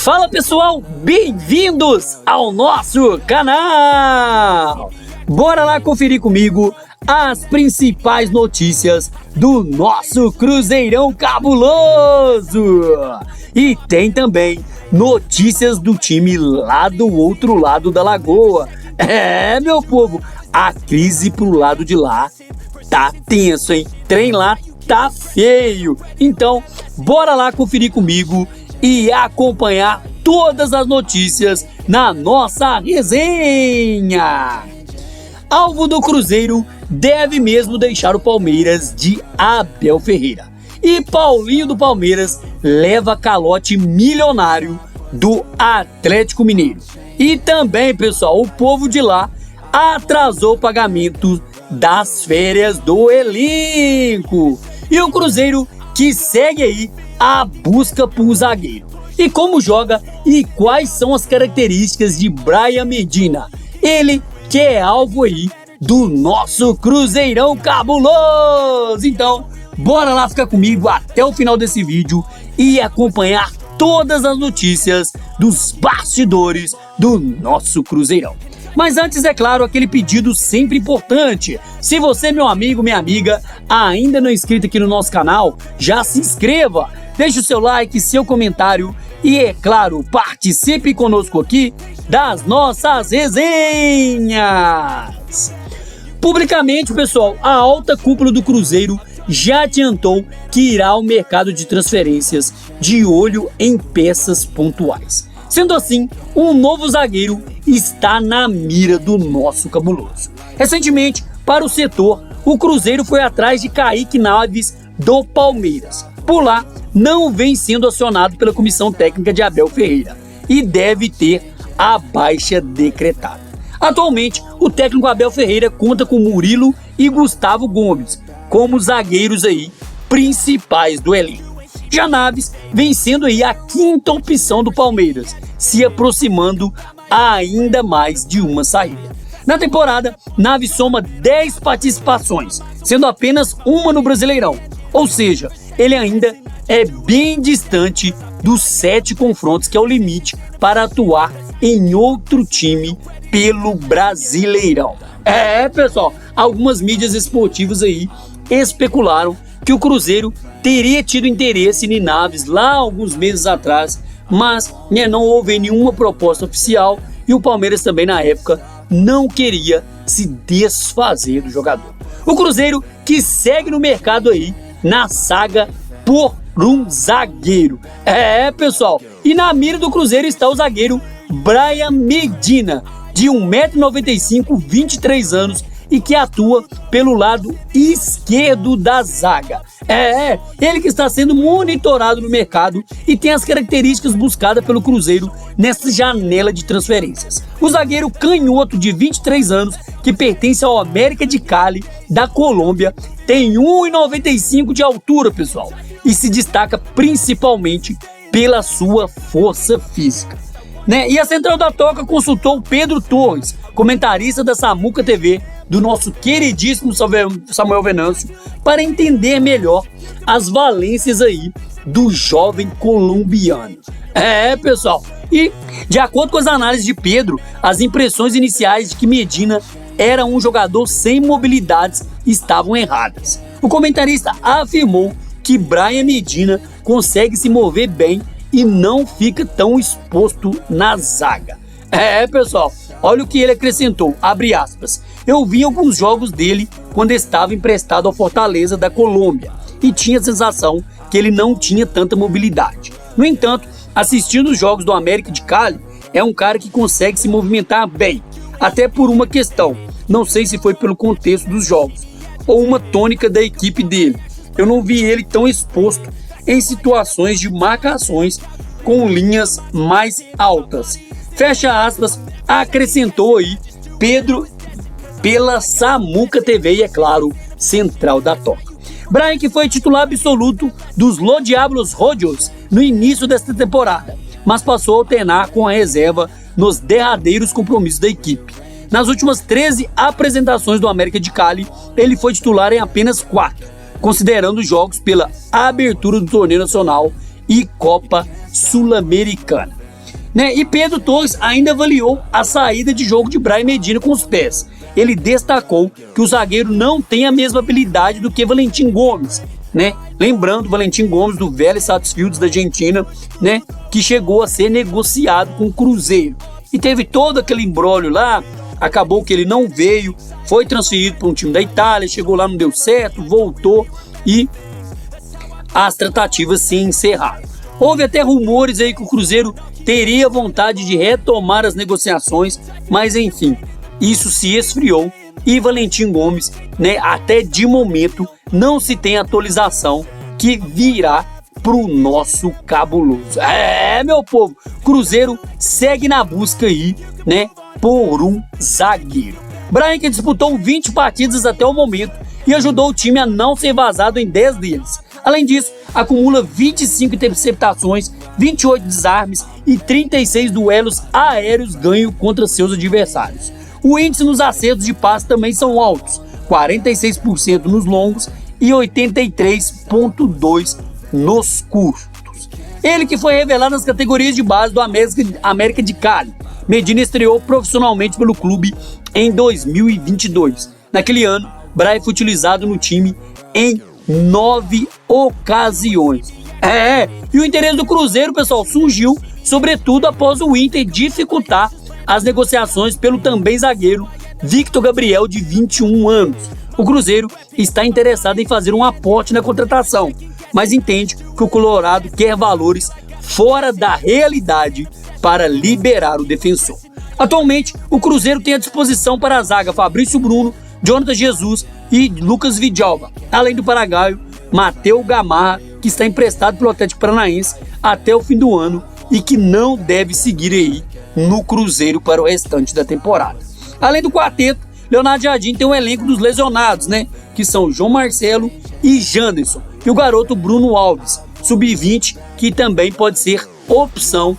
Fala pessoal, bem-vindos ao nosso canal! Bora lá conferir comigo as principais notícias do nosso Cruzeirão cabuloso! E tem também notícias do time lá do outro lado da lagoa. É, meu povo, a crise pro lado de lá tá tenso, hein? Trem lá tá feio. Então, bora lá conferir comigo e acompanhar todas as notícias na nossa resenha. Alvo do Cruzeiro deve mesmo deixar o Palmeiras de Abel Ferreira. E Paulinho do Palmeiras leva calote milionário do Atlético Mineiro. E também, pessoal, o povo de lá atrasou o pagamento das férias do elenco. E o Cruzeiro que segue aí a busca por zagueiro. E como joga e quais são as características de Brian Medina? Ele que é alvo aí do nosso Cruzeirão cabuloso. Então, bora lá ficar comigo até o final desse vídeo e acompanhar todas as notícias dos bastidores do nosso Cruzeirão. Mas antes, é claro, aquele pedido sempre importante. Se você, meu amigo, minha amiga, ainda não é inscrito aqui no nosso canal, já se inscreva, deixe o seu like, seu comentário e, é claro, participe conosco aqui das nossas resenhas. Publicamente, pessoal, a alta cúpula do Cruzeiro já adiantou que irá ao mercado de transferências de olho em peças pontuais. Sendo assim, um novo zagueiro está na mira do nosso cabuloso. Recentemente, para o setor, o Cruzeiro foi atrás de Kaique Naves do Palmeiras. Por lá, não vem sendo acionado pela comissão técnica de Abel Ferreira e deve ter a baixa decretada. Atualmente, o técnico Abel Ferreira conta com Murilo e Gustavo Gomes como zagueiros aí principais do elenco. Já Naves vem sendo aí a quinta opção do Palmeiras, se aproximando ainda mais de uma saída. Na temporada, Naves soma 10 participações, sendo apenas uma no Brasileirão. Ou seja, ele ainda é bem distante dos 7 confrontos, que é o limite para atuar em outro time pelo Brasileirão. É, pessoal, algumas mídias esportivas aí especularam que o Cruzeiro teria tido interesse em Naves lá alguns meses atrás, mas não houve nenhuma proposta oficial e o Palmeiras também na época não queria se desfazer do jogador. O Cruzeiro que segue no mercado aí na saga por um zagueiro. É, pessoal, e na mira do Cruzeiro está o zagueiro Brian Medina, de 1,95 m, 23 anos, e que atua pelo lado esquerdo da zaga. Ele que está sendo monitorado no mercado e tem as características buscadas pelo Cruzeiro nessa janela de transferências. O zagueiro canhoto de 23 anos, que pertence ao América de Cali, da Colômbia, tem 1,95 m de altura, pessoal, e se destaca principalmente pela sua força física. E a Central da Toca consultou o Pedro Torres, comentarista da Samuca TV, do nosso queridíssimo Samuel Venâncio, para entender melhor as valências aí do jovem colombiano. Pessoal, e de acordo com as análises de Pedro, as impressões iniciais de que Medina era um jogador sem mobilidades estavam erradas. O comentarista afirmou que Brian Medina consegue se mover bem e não fica tão exposto na zaga. Pessoal, olha o que ele acrescentou, abre aspas: eu vi alguns jogos dele quando estava emprestado ao Fortaleza da Colômbia e tinha a sensação que ele não tinha tanta mobilidade. No entanto, assistindo os jogos do América de Cali, é um cara que consegue se movimentar bem, até por uma questão, não sei se foi pelo contexto dos jogos ou uma tônica da equipe dele. Eu não vi ele tão exposto em situações de marcações com linhas mais altas. Fecha aspas, acrescentou aí Pedro pela Samuca TV e, é claro, Central da Toca. Brian, que foi titular absoluto dos Los Diablos Rojos no início desta temporada, mas passou a alternar com a reserva nos derradeiros compromissos da equipe. Nas últimas 13 apresentações do América de Cali, ele foi titular em apenas 4, considerando os jogos pela abertura do torneio nacional e Copa Sul-Americana. né? E Pedro Torres ainda avaliou a saída de jogo de Brian Medina com os pés. Ele destacou que o zagueiro não tem a mesma habilidade do que Valentim Gomes, né? Lembrando, Valentim Gomes do Vélez Sarsfield da Argentina, né? Que chegou a ser negociado com o Cruzeiro. E teve todo aquele imbróglio lá, acabou que ele não veio, foi transferido para um time da Itália, chegou lá, não deu certo, voltou e as tratativas se encerraram. Houve até rumores aí que o Cruzeiro teria vontade de retomar as negociações, mas enfim, isso se esfriou e Valentim Gomes, né, até de momento não se tem atualização que virá pro nosso cabuloso. Meu povo, Cruzeiro segue na busca aí, né, por um zagueiro. Brian, que disputou 20 partidas até o momento e ajudou o time a não ser vazado em 10 deles. Além disso, acumula 25 interceptações, 28 desarmes e 36 duelos aéreos ganho contra seus adversários. O índice nos acertos de passe também são altos, 46% nos longos e 83,2% nos curtos. Ele que foi revelado nas categorias de base do América de Cali. Medina estreou profissionalmente pelo clube em 2022. Naquele ano, Brian foi utilizado no time em 9 ocasiões. E o interesse do Cruzeiro, pessoal, surgiu sobretudo após o Inter dificultar as negociações pelo também zagueiro Victor Gabriel, de 21 anos. O Cruzeiro está interessado em fazer um aporte na contratação, mas entende que o Colorado quer valores fora da realidade para liberar o defensor. Atualmente, o Cruzeiro tem à disposição para a zaga Fabrício Bruno, Jonathan Jesus e Lucas Vidalba, além do paraguaio Mateu Gamarra, que está emprestado pelo Atlético Paranaense até o fim do ano e que não deve seguir aí no Cruzeiro para o restante da temporada. Além do quarteto, Leonardo Jardim tem um elenco dos lesionados, né? Que são João Marcelo e Janderson, e o garoto Bruno Alves, sub-20, que também pode ser opção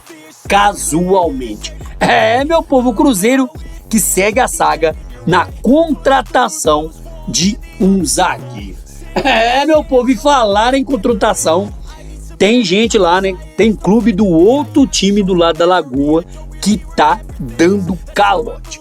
casualmente. Meu povo, o Cruzeiro que segue a saga na contratação de um zagueiro. Meu povo, e falar em contratação, tem gente lá, né? Tem clube do outro time do lado da Lagoa que tá dando calote.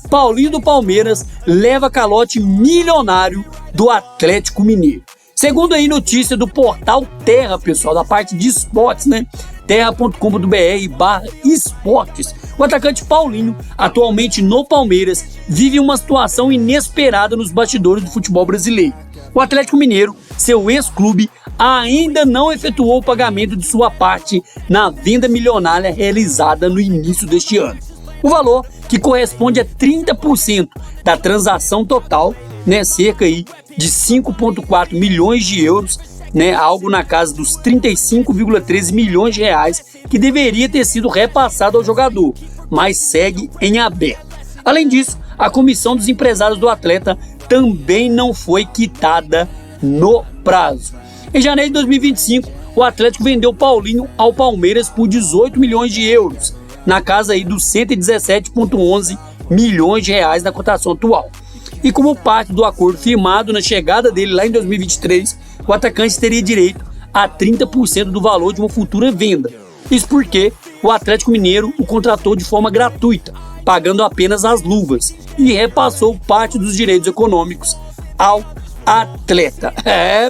Paulinho do Palmeiras leva calote milionário do Atlético Mineiro. Segundo aí notícia do portal Terra, pessoal, da parte de esportes, né? terra.com.br/esportes. O atacante Paulinho, atualmente no Palmeiras, vive uma situação inesperada nos bastidores do futebol brasileiro. O Atlético Mineiro, seu ex-clube, ainda não efetuou o pagamento de sua parte na venda milionária realizada no início deste ano. O valor, que corresponde a 30% da transação total, né, cerca aí de 5,4 milhões de euros, né, algo na casa dos 35,13 milhões de reais, que deveria ter sido repassado ao jogador, mas segue em aberto. Além disso, a comissão dos empresários do atleta também não foi quitada no prazo. Em janeiro de 2025, o Atlético vendeu Paulinho ao Palmeiras por 18 milhões de euros, na casa aí dos 117,11 milhões de reais na cotação atual. E como parte do acordo firmado na chegada dele lá em 2023, o atacante teria direito a 30% do valor de uma futura venda. Isso porque o Atlético Mineiro o contratou de forma gratuita, pagando apenas as luvas, e repassou parte dos direitos econômicos ao atleta.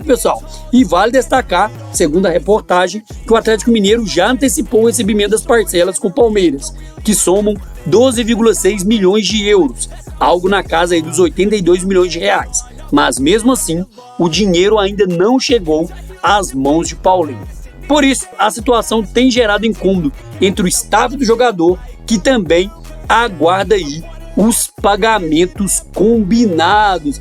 Pessoal, e vale destacar, segundo a reportagem, que o Atlético Mineiro já antecipou o recebimento das parcelas com o Palmeiras, que somam 12,6 milhões de euros, algo na casa aí dos 82 milhões de reais. Mas mesmo assim, o dinheiro ainda não chegou às mãos de Paulinho. Por isso, a situação tem gerado incômodo entre o staff do jogador, que também aguarda aí os pagamentos combinados.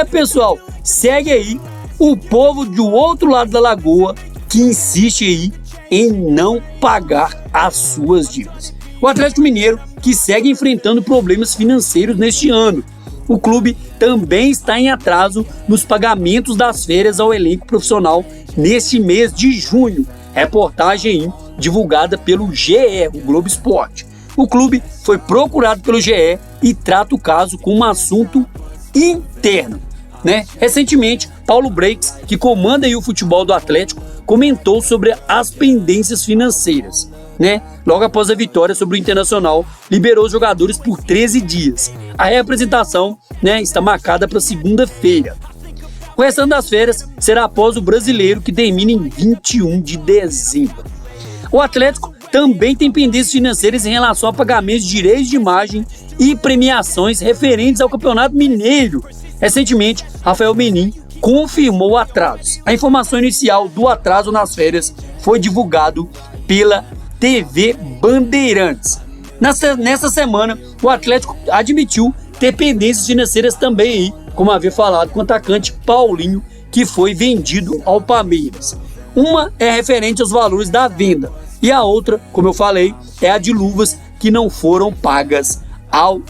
Pessoal, segue aí o povo do outro lado da lagoa que insiste aí em não pagar as suas dívidas. O Atlético Mineiro que segue enfrentando problemas financeiros neste ano. O clube também está em atraso nos pagamentos das férias ao elenco profissional neste mês de junho. Reportagem aí divulgada pelo GE, o Globo Esporte. O clube foi procurado pelo GE e trata o caso como um assunto interno, né? Recentemente, Paulo Breaks, que comanda aí o futebol do Atlético, comentou sobre as pendências financeiras. né? Logo após a vitória sobre o Internacional, liberou os jogadores por 13 dias. A reapresentação, né, está marcada para segunda-feira. O restante das férias será após o Brasileiro, que termina em 21 de dezembro. O Atlético também tem pendências financeiras em relação a pagamentos de direitos de imagem e premiações referentes ao Campeonato Mineiro. Recentemente, Rafael Menin confirmou atrasos. A informação inicial do atraso nas férias foi divulgado pela TV Bandeirantes. Nessa semana, o Atlético admitiu ter pendências financeiras também aí, como havia falado com o atacante Paulinho, que foi vendido ao Palmeiras. Uma é referente aos valores da venda e a outra, como eu falei, é a de luvas que não foram pagas ao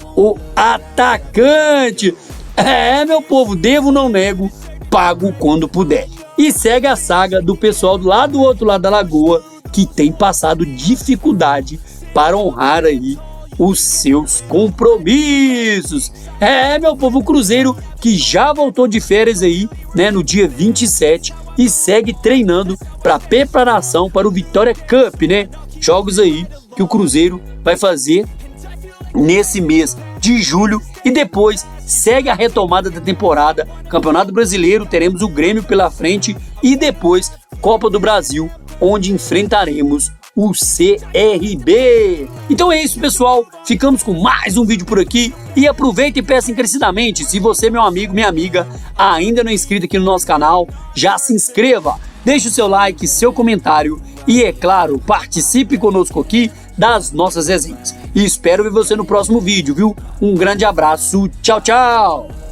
atacante. Meu povo, devo, não nego, pago quando puder. E segue a saga do pessoal lá do outro lado da lagoa, que tem passado dificuldade para honrar aí os seus compromissos. Meu povo, o Cruzeiro que já voltou de férias aí, né, no dia 27 e segue treinando para preparação para o Vitória Cup, né? Jogos aí que o Cruzeiro vai fazer nesse mês de julho e depois segue a retomada da temporada. Campeonato Brasileiro, teremos o Grêmio pela frente e depois Copa do Brasil, onde enfrentaremos o CRB. Então é isso, pessoal, ficamos com mais um vídeo por aqui e aproveita e peça encarecidamente, se você, meu amigo, minha amiga, ainda não é inscrito aqui no nosso canal, já se inscreva, deixe o seu like, seu comentário e, é claro, participe conosco aqui das nossas resenhas. E espero ver você no próximo vídeo, viu? Um grande abraço, tchau, tchau!